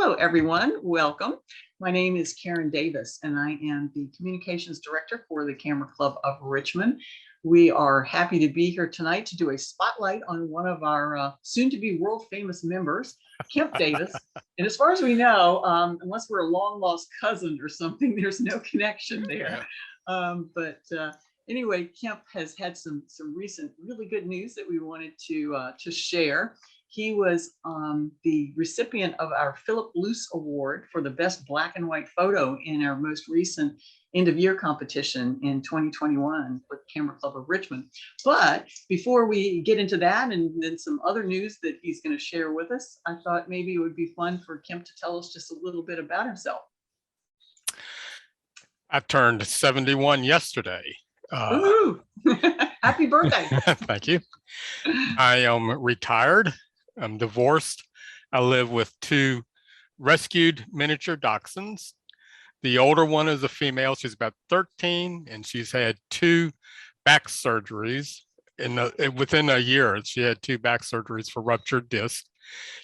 Hello, everyone. Welcome. My name is Karen Davis, and I am the Communications Director for the Camera Club of Richmond. We are happy to be here tonight to do a spotlight on one of our soon-to-be world-famous members, Kemp Davis. And as far as we know, unless we're a long-lost cousin or something, there's no connection there. Anyway, Kemp has had some recent really good news that we wanted to share. He was the recipient of our Philip Luce Award for the best black and white photo in our most recent end of year competition in 2021 with Camera Club of Richmond. But before we get into that and then some other news that he's going to share with us, I thought maybe it would be fun for Kemp to tell us just a little bit about himself. I turned 71 yesterday. Happy birthday. Thank you. I am retired. I'm divorced. I live with two rescued miniature dachshunds. The older one is a female. She's about 13, and she's had two back surgeries. Within a year, she had two back surgeries for ruptured disc.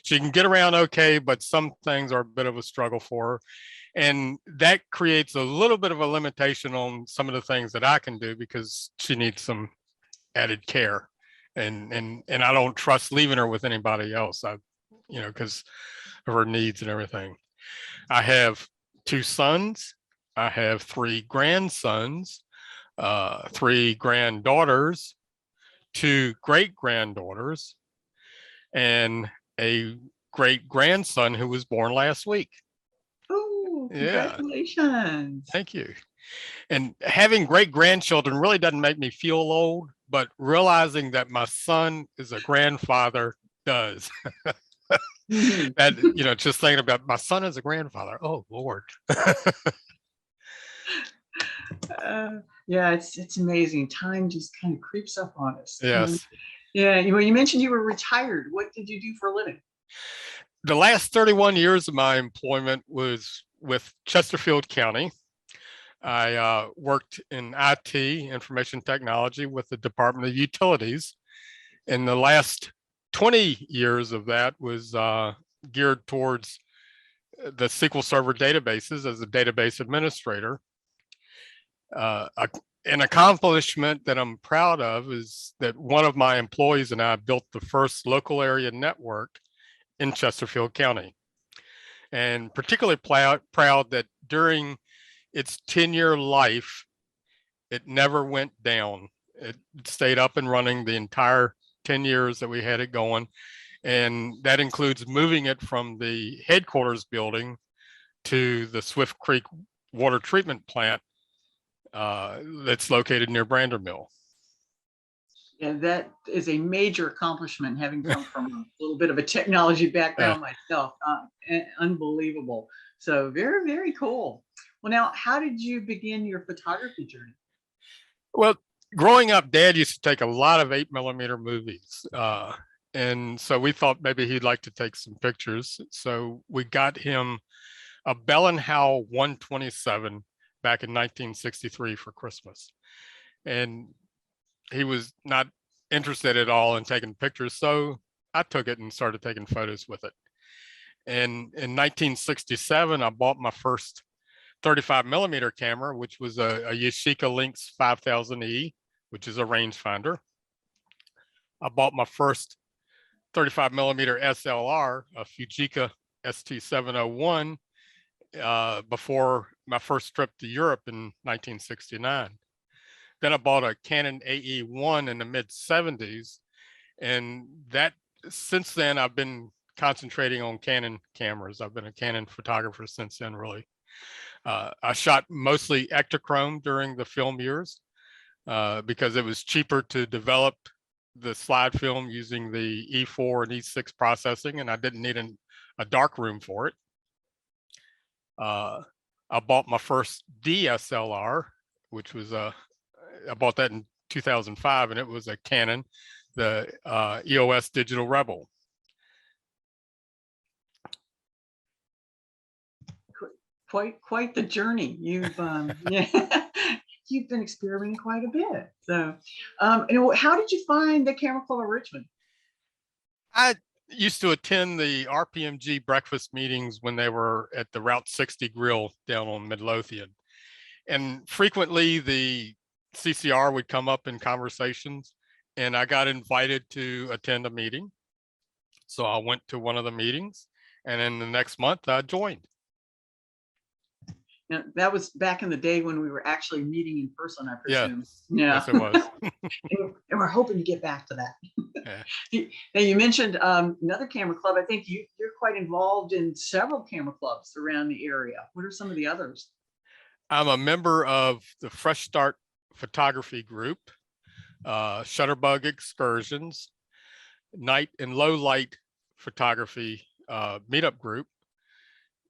She can get around okay, but some things are a bit of a struggle for her. And that creates a little bit of a limitation on some of the things that I can do because she needs some added care. And I don't trust leaving her with anybody else, because of her needs and everything. I have two sons. I have three grandsons, three granddaughters, two great-granddaughters, and a great-grandson who was born last week. Oh, congratulations. Yeah. Thank you. And having great-grandchildren really doesn't make me feel old, but realizing that my son is a grandfather does. That, just thinking about my son as a grandfather. Oh, Lord. Yeah, it's amazing. Time just kind of creeps up on us. Yes. Yeah. Well, you mentioned you were retired. What did you do for a living? The last 31 years of my employment was with Chesterfield County. I worked in IT, information technology, with the Department of Utilities. And the last 20 years of that was geared towards the SQL Server databases as a database administrator. An accomplishment that I'm proud of is that one of my employees and I built the first local area network in Chesterfield County. And particularly proud that during its 10-year life, it never went down. It stayed up and running the entire 10 years that we had it going. And that includes moving it from the headquarters building to the Swift Creek water treatment plant that's located near Brander Mill. Yeah, that is a major accomplishment, having come from a little bit of a technology background myself. Unbelievable. So very, very cool. Well, now, how did you begin your photography journey? Well, growing up, Dad used to take a lot of 8mm movies. And so we thought maybe he'd like to take some pictures. So we got him a Bell & Howell 127 back in 1963 for Christmas. And he was not interested at all in taking pictures. So I took it and started taking photos with it. And in 1967, I bought my first 35mm camera, which was a Yashica Lynx 5000E, which is a rangefinder. I bought my first 35mm SLR, a Fujica ST701, before my first trip to Europe in 1969. Then I bought a Canon AE1 in the mid-70s, and since then I've been concentrating on Canon cameras. I've been a Canon photographer since then, really. I shot mostly Ektachrome during the film years because it was cheaper to develop the slide film using the E4 and E6 processing, and I didn't need a dark room for it. I bought my first DSLR, which was I bought that in 2005, and it was a Canon, the EOS Digital Rebel. Quite the journey. You've you've been experimenting quite a bit. So, how did you find the Camera Club of Richmond? I used to attend the RPMG breakfast meetings when they were at the Route 60 Grill down on Midlothian. And frequently the CCR would come up in conversations, and I got invited to attend a meeting. So I went to one of the meetings, and then the next month I joined. Now, that was back in the day when we were actually meeting in person, I presume. Yeah. Yes, it was. And we're hoping to get back to that. Yeah. Now, you mentioned another camera club. I think you're quite involved in several camera clubs around the area. What are some of the others? I'm a member of the Fresh Start Photography Group, Shutterbug Excursions, Night and Low Light Photography Meetup Group,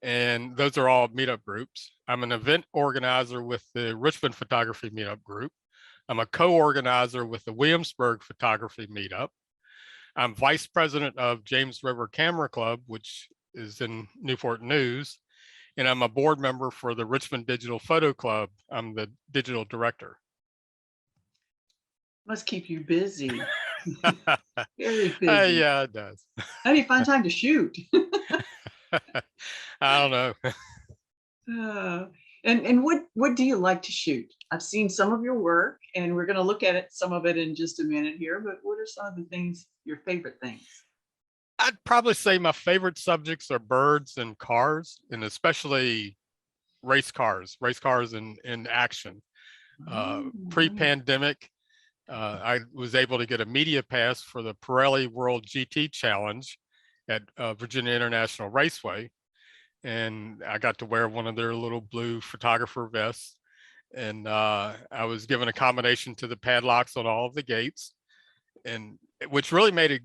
and those are all meetup groups. I'm an event organizer with the Richmond Photography Meetup Group. I'm a co-organizer with the Williamsburg Photography Meetup. I'm vice president of James River Camera Club, which is in Newport News, and I'm a board member for the Richmond Digital Photo Club. I'm the digital director. Must keep you busy. Very busy. Yeah, it does. How do you find time to shoot? I don't know. And what do you like to shoot? I've seen some of your work, and we're going to look at some of it in just a minute here. But what are some of the things, your favorite things? I'd probably say my favorite subjects are birds and cars, and especially race cars in action. Pre-pandemic, I was able to get a media pass for the Pirelli World GT Challenge at Virginia International Raceway. And I got to wear one of their little blue photographer vests. And I was given a combination to the padlocks on all of the gates, and which really made it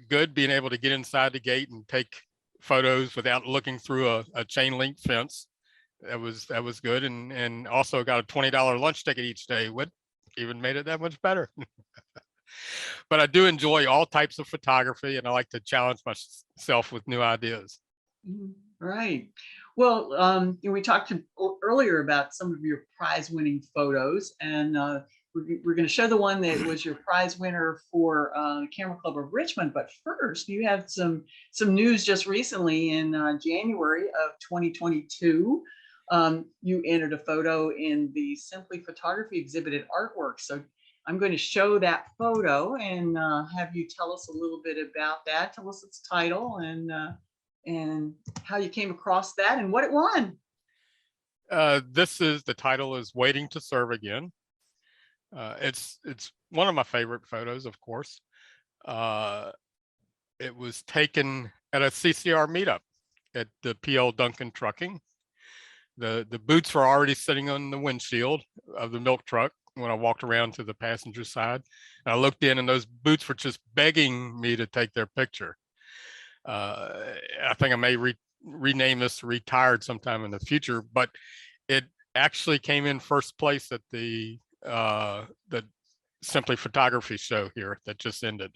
good being able to get inside the gate and take photos without looking through a chain link fence. That was good. And also got a $20 lunch ticket each day, what even made it that much better. But I do enjoy all types of photography, and I like to challenge myself with new ideas. Right. Well, we talked earlier about some of your prize-winning photos, and we're going to show the one that was your prize winner for Camera Club of Richmond. But first, you have some news just recently in January of 2022. You entered a photo in the Simply Photography exhibit at Artworks. So I'm going to show that photo and have you tell us a little bit about that. Tell us its title and how you came across that and what it won. The title is Waiting to Serve Again. It's one of my favorite photos, of course. It was taken at a CCR meetup at the PL Duncan Trucking. The boots were already sitting on the windshield of the milk truck when I walked around to the passenger side. And I looked in, and those boots were just begging me to take their picture. I think I may rename this Retired sometime in the future, but it actually came in first place at the Simply Photography show here that just ended.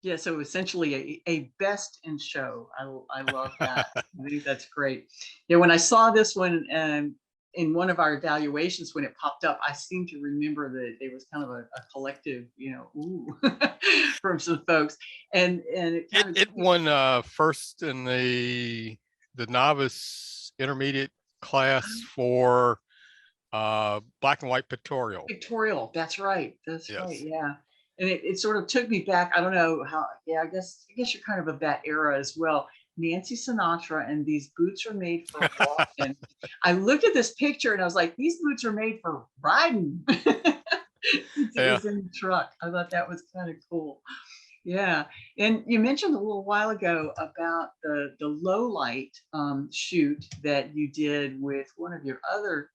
Yeah, so essentially a best in show. I love that. I think that's great. Yeah, when I saw this one in one of our evaluations when it popped up, I seem to remember that it was kind of a collective, ooh, from some folks, and it won first in the novice intermediate class for black and white pictorial. Pictorial, that's right. That's yes. Right. Yeah. And it sort of took me back. I don't know how. Yeah, I guess you're kind of that era as well. Nancy Sinatra, and these boots are made for walking. I looked at this picture and I was like, these boots are made for riding. It was in the truck. I thought that was kind of cool. Yeah. And you mentioned a little while ago about the low light shoot that you did with one of your other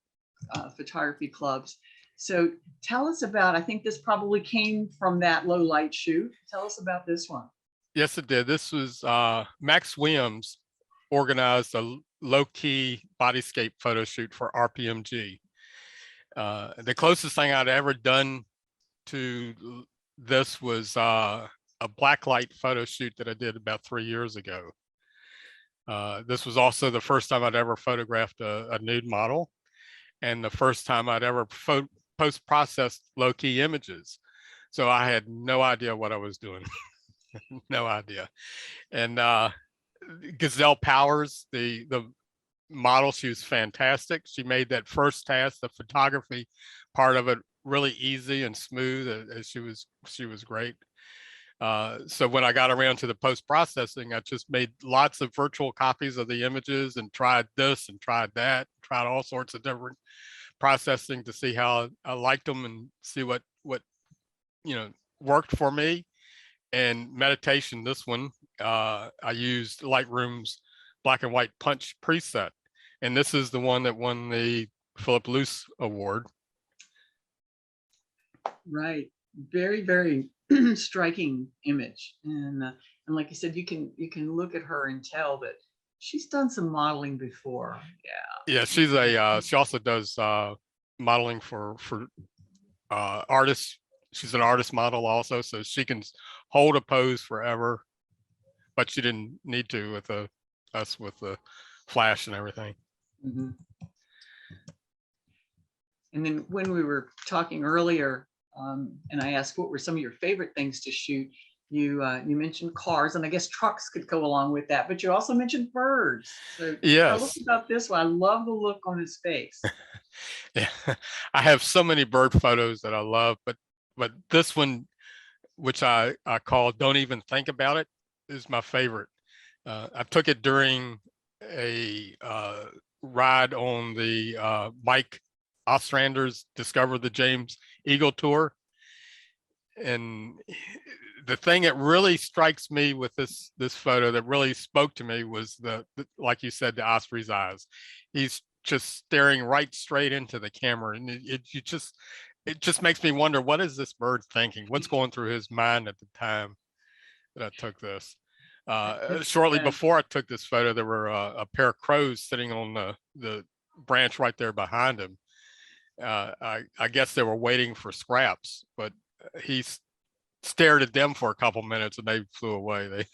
photography clubs. So tell us about, I think this probably came from that low light shoot. Tell us about this one. Yes, it did. This was Max Williams organized a low-key bodyscape photo shoot for RPMG. The closest thing I'd ever done to this was a blacklight photo shoot that I did about 3 years ago. This was also the first time I'd ever photographed a nude model, and the first time I'd ever post-processed low-key images. So I had no idea what I was doing. No idea. And Gazelle Powers, the model, she was fantastic. She made that first task, the photography part of it, really easy and smooth. She was great. So when I got around to the post-processing, I just made lots of virtual copies of the images and tried this and tried that, tried all sorts of different processing to see how I liked them and see what worked for me. And meditation, this one, I used Lightroom's black and white punch preset. And this is the one that won the Philip Luce Award. Right. Very, very striking image. And like you said, you can look at her and tell that she's done some modeling before. Yeah, she also does modeling for artists. She's an artist model also, so she can hold a pose forever, but she didn't need to with us with the flash and everything. Mm-hmm. And then when we were talking earlier, and I asked what were some of your favorite things to shoot, you mentioned cars, and I guess trucks could go along with that, but you also mentioned birds. So tell us Yes. about this one. I love the look on his face. Yeah, I have so many bird photos that I love, but this one, which I call "Don't Even Think About It," is my favorite. I took it during a ride on the Mike Ostrander's Discover the James Eagle tour, and the thing that really strikes me with this photo that really spoke to me was the like you said, the osprey's eyes. He's just staring right straight into the camera, and it just makes me wonder, what is this bird thinking? What's going through his mind at the time that I took this? Shortly before I took this photo, there were a pair of crows sitting on the branch right there behind him. I guess they were waiting for scraps, but he stared at them for a couple minutes and they flew away.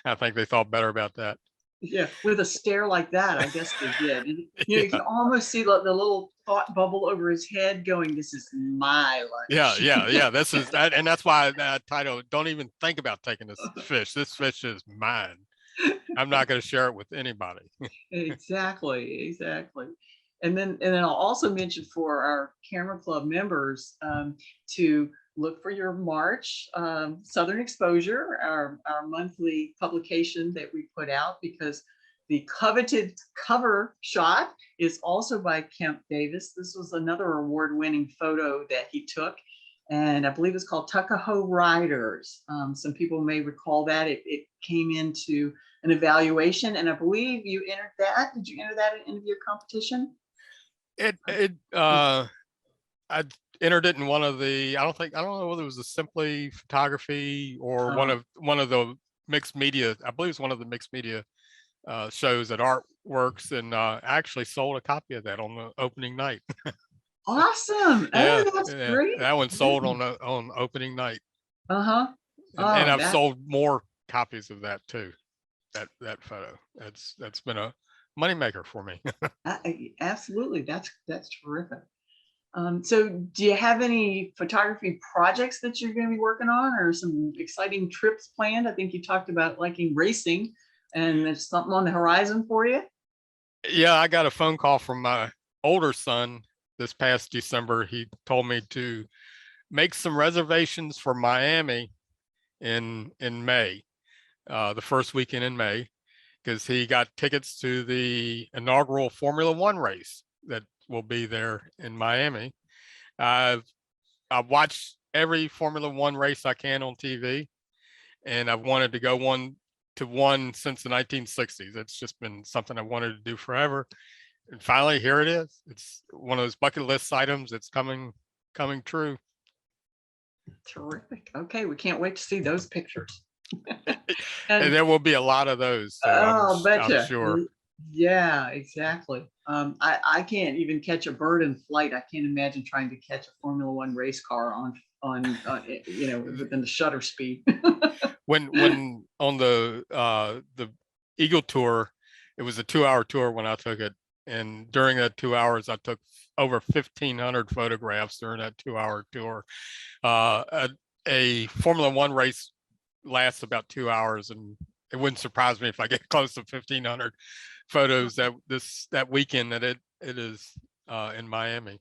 I think they thought better about that. Yeah, with a stare like that, I guess they did. And, you can almost see the little thought bubble over his head going, "This is my lunch." Yeah. This is that, and that's why that title, "Don't Even Think About Taking This Fish. This fish is mine. I'm not going to share it with anybody." Exactly. And then I'll also mention for our Camera Club members to look for your March Southern Exposure, our monthly publication that we put out, because the coveted cover shot is also by Kemp Davis. This was another award-winning photo that he took, and I believe it's called Tuckahoe Riders. Some people may recall that. It came into an evaluation, and I believe you entered that. Did you enter that in your competition? I entered it in one of the, I don't know whether it was a Simply Photography or one of the mixed media. I believe it's one of the mixed media shows at Artworks, and I actually sold a copy of that on the opening night. Awesome. Yeah, Oh, that's great. That one sold on opening night. Uh-huh. And I've sold more copies of that too. That photo. That's been a moneymaker for me. Absolutely. That's terrific. So do you have any photography projects that you're going to be working on, or some exciting trips planned? I think you talked about liking racing, and there's something on the horizon for you. Yeah, I got a phone call from my older son this past December. He told me to make some reservations for Miami in May, the first weekend in May, because he got tickets to the inaugural Formula One race that will be there in Miami. I've watched every Formula One race I can on TV, and I've wanted to go to one since the 1960s. It's just been something I wanted to do forever. And finally, here it is. It's one of those bucket list items that's coming true. Terrific. Okay, we can't wait to see those pictures. And there will be a lot of those. So I'm sure. Yeah, exactly. I can't even catch a bird in flight. I can't imagine trying to catch a Formula One race car on within the shutter speed. when on the Eagle tour, it was a 2-hour tour when I took it, and during that 2 hours, I took over 1,500 photographs during that 2-hour tour. A Formula One race lasts about 2 hours, and it wouldn't surprise me if I get close to 1,500 photos that weekend that it is in Miami.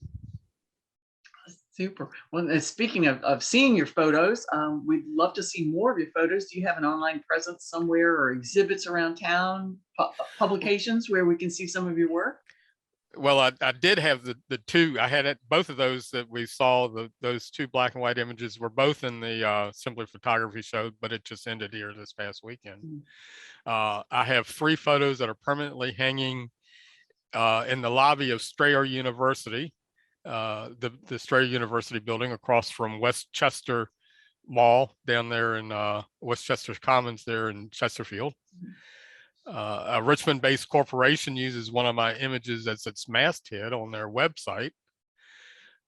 Super. Well, speaking of seeing your photos, we'd love to see more of your photos. Do you have an online presence somewhere or exhibits around town, publications where we can see some of your work? Well, I did have the two. I had both of those that we saw. Those two black and white images were both in the Simply Photography show, but it just ended here this past weekend. I have 3 photos that are permanently hanging in the lobby of Strayer University, the Strayer University building across from Westchester Mall down there in Westchester Commons there in Chesterfield. A Richmond-based corporation uses one of my images as its masthead on their website.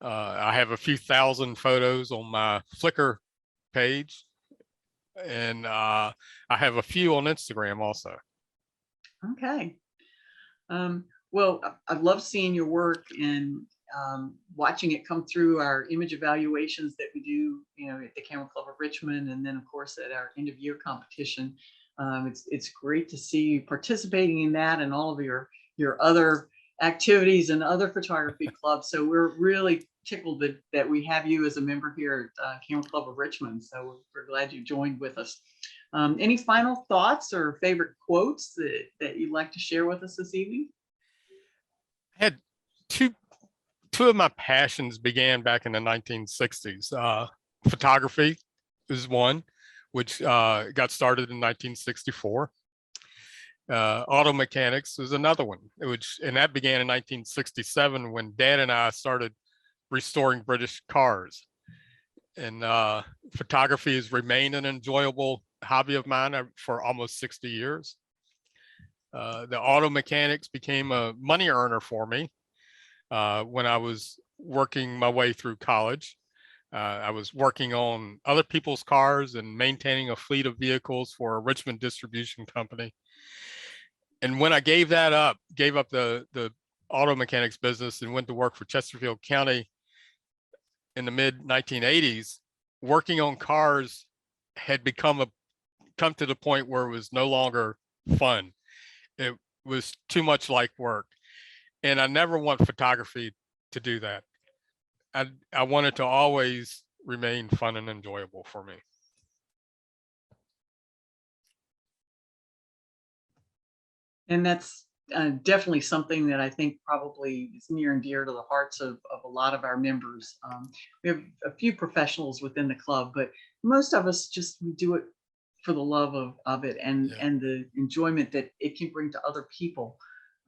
I have a few thousand photos on my Flickr page, and I have a few on Instagram also. Okay. Well, I've loved seeing your work and watching it come through our image evaluations that we do, at the Camera Club of Richmond, and then of course at our end of year competition. It's great to see you participating in that and all of your other activities and other photography clubs. So we're really tickled that we have you as a member here at Camera Club of Richmond. So we're glad you joined with us. Any final thoughts or favorite quotes that you'd like to share with us this evening? I had two of my passions began back in the 1960s. Photography is one, which got started in 1964. Auto mechanics is another one, and that began in 1967 when Dad and I started restoring British cars. And photography has remained an enjoyable hobby of mine for almost 60 years. The auto mechanics became a money earner for me when I was working my way through college. I was working on other people's cars and maintaining a fleet of vehicles for a Richmond distribution company. And when I gave up the auto mechanics business and went to work for Chesterfield County in the mid 1980s, working on cars had come to the point where it was no longer fun. It was too much like work. And I never want photography to do that. I want it to always remain fun and enjoyable for me. And that's definitely something that I think probably is near and dear to the hearts of a lot of our members. We have a few professionals within the club, but most of us we do it for the love of it and the enjoyment that it can bring to other people.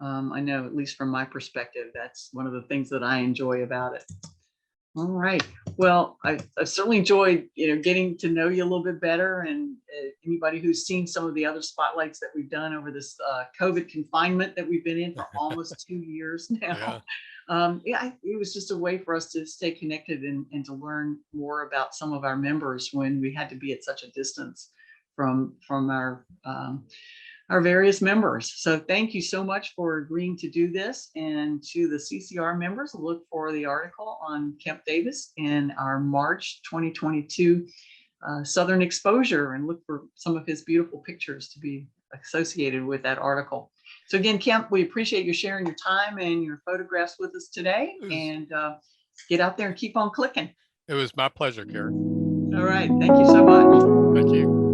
I know, at least from my perspective, that's one of the things that I enjoy about it. All right. Well, I've certainly enjoyed, getting to know you a little bit better. And anybody who's seen some of the other spotlights that we've done over this COVID confinement that we've been in for almost 2 years now. It was just a way for us to stay connected and to learn more about some of our members when we had to be at such a distance from our various members. So thank you so much for agreeing to do this. And to the CCR members, look for the article on Kemp Davis in our March 2022 Southern Exposure, and look for some of his beautiful pictures to be associated with that article. So again, Kemp, we appreciate you sharing your time and your photographs with us today, and get out there and keep on clicking. It was my pleasure, Karen. All right. Thank you so much. Thank you.